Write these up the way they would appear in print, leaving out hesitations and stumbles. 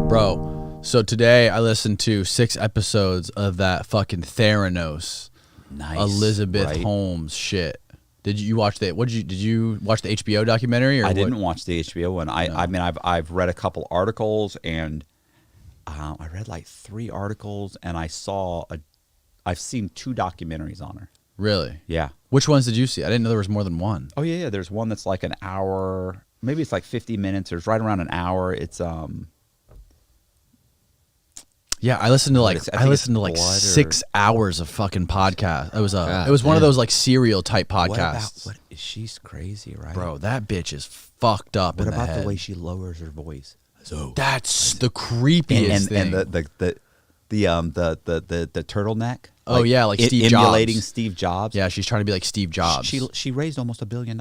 Bro, so today I listened to 6 episodes of that fucking Theranos, Elizabeth Holmes shit. Did you watch the? Did you watch the HBO documentary? Or I didn't watch the HBO one. I mean, I've read a couple articles, and I read like 3 articles, and I've seen 2 documentaries on her. Really? Yeah. Which ones did you see? I didn't know there was more than one. Oh yeah. There's one that's like an hour. Maybe it's like 50 minutes. There's right around an hour. It's Yeah, I listened to like 6 hours of fucking podcast. It was one of those like serial type podcasts. She's crazy, right? Bro, that bitch is fucked up. What in the about head. the way she lowers her voice? So that's the creepiest thing. And the turtleneck. Oh yeah, like Steve emulating Jobs. Steve Jobs. Yeah, she's trying to be like Steve Jobs. She raised almost $1 billion.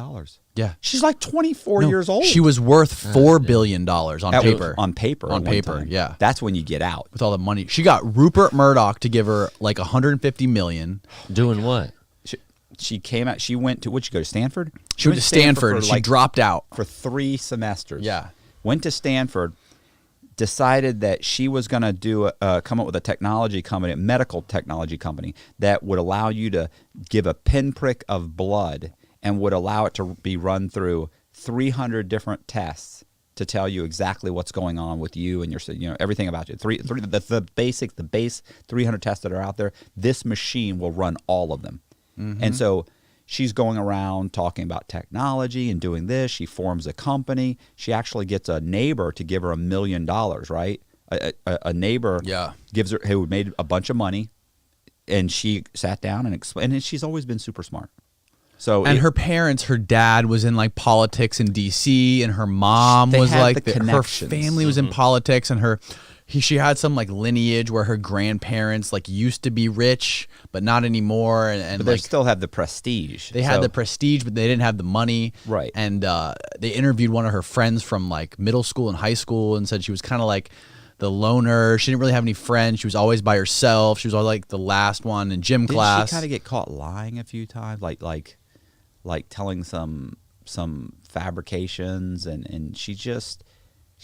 Yeah, she's like 24 years old. She was worth $4 billion on paper. On paper, yeah. That's when you get out with all the money. She got Rupert Murdoch to give her like $150 million. Doing what? She came out. She went to. Would she go to Stanford? She went to Stanford. And she dropped out for 3 semesters. Yeah, went to Stanford. Decided that she was going to come up with a technology company, a medical technology company that would allow you to give a pinprick of blood and would allow it to be run through 300 different tests to tell you exactly what's going on with you and your, everything about you. The base 300 tests that are out there. This machine will run all of them, and so. She's going around talking about technology and doing this. She forms a company. She actually gets a neighbor to give her $1 million, right? A neighbor gives her who made a bunch of money, and she sat down and explained. And she's always been super smart. So her parents, her dad was in like politics in D.C. and her mom was like her family was in politics, and she had some like lineage where her grandparents like used to be rich but not anymore, and but they still have the prestige. They had the prestige, but they didn't have the money. Right. And they interviewed one of her friends from like middle school and high school and said she was kind of like the loner. She didn't really have any friends. She was always by herself. She was always like the last one in gym class. Did she kind of get caught lying a few times, like telling some fabrications, and she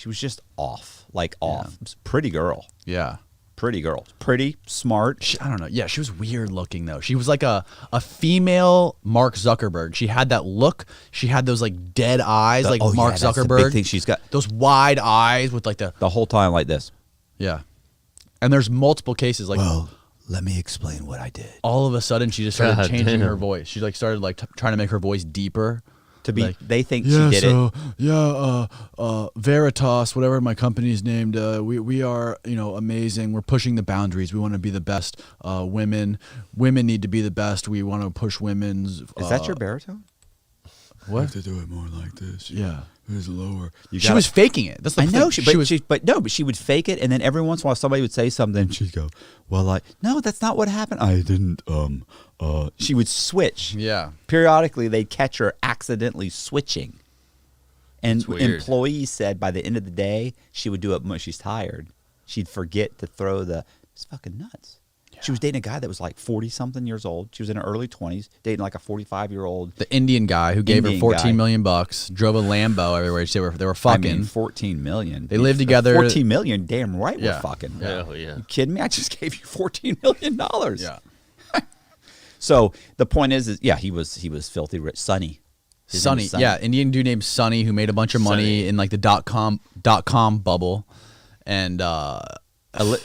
was just off, off. Pretty girl. Yeah. Pretty girl. Pretty, smart. I don't know. Yeah, she was weird looking, though. She was like a female Mark Zuckerberg. She had that look. She had those like dead eyes Mark Zuckerberg. That's the big thing. She's got those wide eyes with like the whole time like this. Yeah. And there's multiple cases like, well, let me explain what I did. All of a sudden, she just started changing her voice. She like started like trying to make her voice deeper. To be, like, they think she did it. Yeah, Veritas, whatever my company is named. We are, amazing. We're pushing the boundaries. We want to be the best. Women need to be the best. We want to push women's. Is that your baritone? What? I have to do it more like this. Yeah. It was lower. She was faking it. That's the I know. thing. But she would fake it, and then every once in a while somebody would say something, she'd go, "Well, no, that's not what happened. I didn't." She would switch. Yeah. Periodically, they'd catch her accidentally switching, and employees said by the end of the day she would do it when she's tired. She'd forget to throw it's fucking nuts. She was dating a guy that was like 40-something years old. She was in her early 20s, dating like a 45-year-old. The Indian guy who gave her $14 million, drove a Lambo everywhere. They were fucking. I mean, $14 million. They lived together. $14 million, damn right we're fucking. Yeah. Yeah. You kidding me? I just gave you $14 million. Yeah. So the point is, he was filthy rich. Sonny. Sonny. Yeah, Indian dude named Sonny who made a bunch of money in like the dot-com bubble. And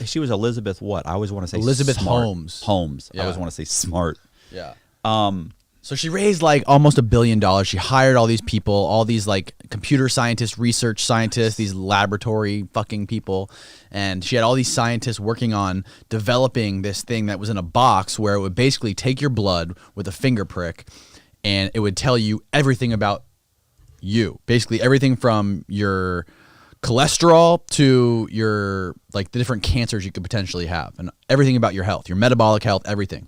she was Elizabeth what? I always want to say Elizabeth smart. Holmes. Yeah. I always want to say smart. Yeah. So she raised like almost $1 billion. She hired all these people, all these like computer scientists, research scientists, these laboratory fucking people. And she had all these scientists working on developing this thing that was in a box where it would basically take your blood with a finger prick and it would tell you everything about you. Basically everything from your cholesterol to your like the different cancers you could potentially have and everything about your health, your metabolic health, everything.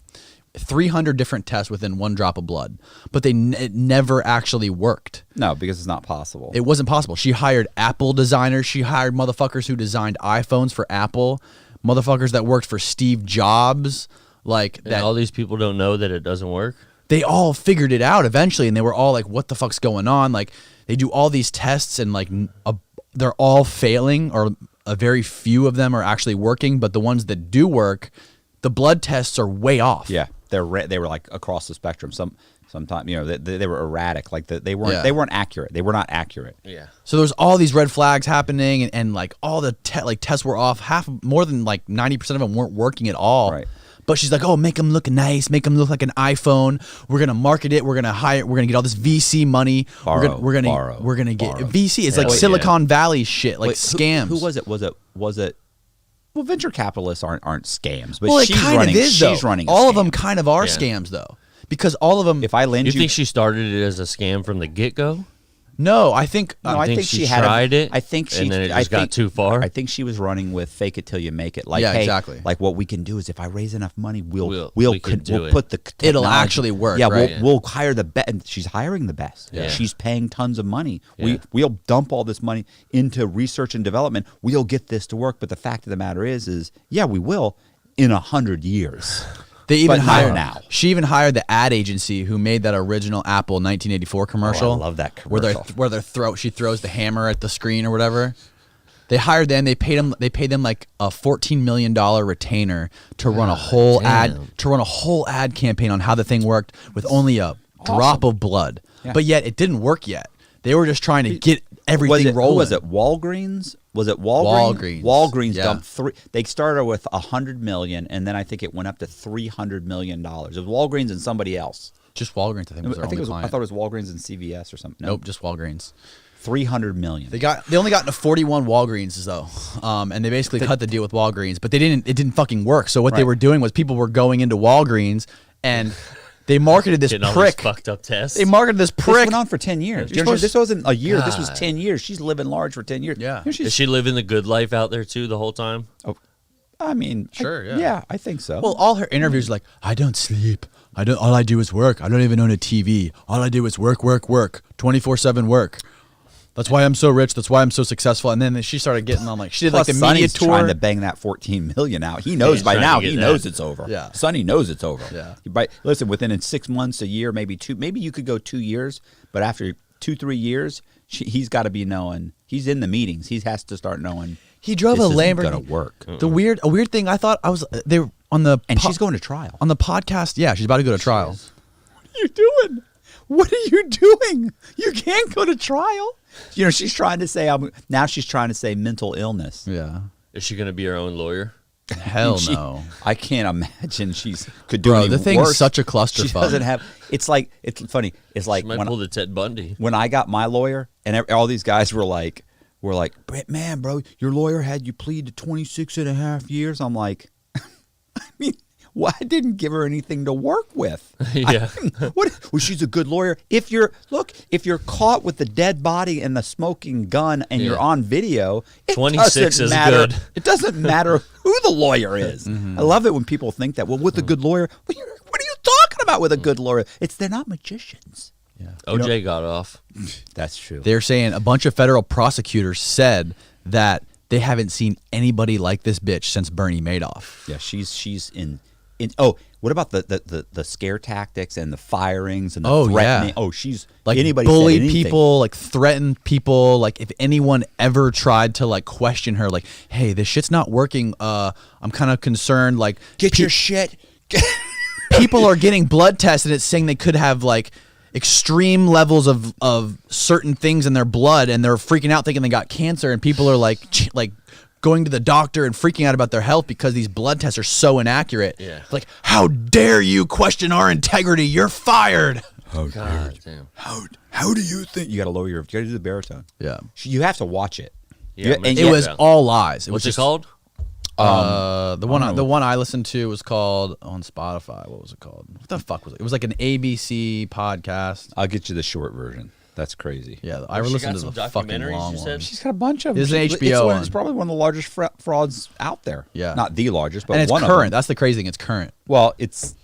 300 different tests within one drop of blood, but it never actually worked. No, because it's not possible. It wasn't possible. She hired Apple designers. She hired motherfuckers who designed iPhones for Apple, motherfuckers that worked for Steve Jobs. Like that. All these people don't know that it doesn't work. They all figured it out eventually, and they were all like, "What the fuck's going on?" Like they do all these tests, and like they're all failing, or a very few of them are actually working, but the ones that do work, the blood tests are way off. Yeah, they were like across the spectrum. Sometimes they were erratic. Like they weren't accurate. They were not accurate. Yeah. So there's all these red flags happening, and like all the tests were off. More than like 90% of them weren't working at all. Right. But she's like, oh, make them look nice, make them look like an iPhone. We're gonna market it. We're gonna get all this VC money. We're gonna get VC. It's like Silicon Valley shit, like scams. Who was it? Was it? Well, venture capitalists aren't scams, but Well, it she's kind running. of is, though. She's running. All of scam. them kind of are Yeah. scams, though, because all of them. If I lend You you, think she started it as a scam from the get-go? No, I think. No, I think she tried it, I think she. and then it I just got think- too far? I think she was running with fake it till you make it. Like, Yeah, hey, exactly. Like what we can do is if I raise enough money, We we'll can do it. put the technology. It'll actually work, Yeah, right? we'll hire the best. And she's hiring the best. Yeah. She's paying tons of money. Yeah. We'll dump all this money into research and development. We'll get this to work. But the fact of the matter is yeah, we will in 100 years. They even But not hired now. She even hired the ad agency who made that original Apple 1984 commercial. Oh, I love that commercial. Where she throws the hammer at the screen or whatever. They hired them. They paid them like a $14 million retainer to run a whole ad campaign on how the thing worked with only a drop of blood. Yeah. But yet it didn't work yet. They were just trying to get everything rolling. Who was it? Walgreens? Was it Walgreens. Walgreens? Walgreens Yeah. dumped three. They started with $100 million, and then I think it went up to $300 million. It was Walgreens and somebody else. Just Walgreens, I think, was their only client. I thought it was Walgreens and CVS or something. No, Nope, just Walgreens. $300 million. They only got into 41 Walgreens though, and they basically cut the deal with Walgreens, but it didn't fucking work. So what they Right. were doing was people were going into Walgreens and they marketed this Getting all prick. these fucked up tests. They marketed this This prick. went on for 10 years. You're supposed- This wasn't a year. This was God. 10 years. She's living large for 10 years. Yeah. You know, she's- Is she living the good life out there too the whole time? I mean, Sure, yeah. yeah, I think so. Well, all her interviews are like, I don't sleep. All I do is work. I don't even own a TV. All I do is work, 24/7 work. That's why I'm so rich. That's why I'm so successful. And then she started getting on like she did Plus, like the media Sonny's tour. trying to bang that 14 million out. He knows he's by trying now. to get He that. knows it's over. Yeah. Sonny knows it's over. Yeah. But listen, within 6 months, a year, maybe two. Maybe you could go 2 years, but after 2-3 years, he's got to be knowing. He's in the meetings. He has to start knowing. He drove this a isn't Lamborghini. gonna work. A weird thing. I thought they were on the And she's going to trial. on the podcast. Yeah, she's about to go to trial. What are you doing? What are you doing? You can't go to trial. You know, she's trying to say. She's trying to say mental illness. Yeah. Is she going to be her own lawyer? Hell She- no. I can't imagine could do Bro, anything the thing's worse. such a clusterfuck. She doesn't have. It's funny. It's like She might when, pull the Ted Bundy. when I got my lawyer, and all these guys were like, man, bro, your lawyer had you plead to 26 and a half years. I'm like, I mean, well, I didn't give her anything to work with. Yeah. Well, she's a good lawyer. If you're caught with the dead body and the smoking gun and you're Yeah. on video, it 26 doesn't is matter. good. It doesn't matter who the lawyer is. Mm-hmm. I love it when people think that. Well, with a good lawyer, what are you talking about with a good lawyer? They're not magicians. Yeah. OJ got off. That's true. They're saying a bunch of federal prosecutors said that they haven't seen anybody like this bitch since Bernie Madoff. Yeah, she's in. Oh, what about the scare tactics and the firings and the Oh, threatening? yeah. Oh, she's Like anybody said bullied anything. people, like threatened people. Like if anyone ever tried to like question her, like, hey, this shit's not working. I'm kind of concerned. Like, Get your shit. people are getting blood tests and it's saying they could have like extreme levels of certain things in their blood and they're freaking out thinking they got cancer and people are like going to the doctor and freaking out about their health because these blood tests are so inaccurate. Yeah. Like, how dare you question our integrity? You're fired. Oh, God damn. how do you think you got to lower you got to do the baritone? Yeah. You have to watch it. Yeah, and It was all lies. It What's was it called? the one I listened to was called on Spotify. What was it called? What the fuck was it? It was like an ABC podcast. I'll get you the short version. That's crazy. Yeah, I She listened got to the some fucking documentaries, long you one. said? She's got a bunch of. It's an HBO one. It's probably one of the largest frauds out there. Yeah. not the largest, but And it's one current. of them. That's the crazy thing. It's current. Well, it's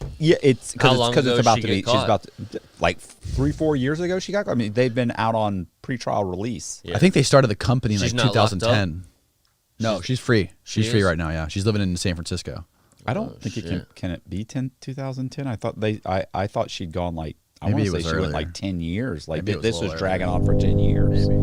How long because ago it's about did to she be. get She's caught? about to, like 3-4 years ago. She got. I mean, they've been out on pretrial release. Yeah. I think they started the company in She's like not locked up? 2010. No, she's free. She She's free is? right now. Yeah, she's living in San Francisco. I don't think it shit. can it be 2010. I thought I thought she'd gone like I Maybe want it to say was she went earlier. like 10 years. Like Maybe it was a this was little dragging earlier. on for 10 years. Maybe.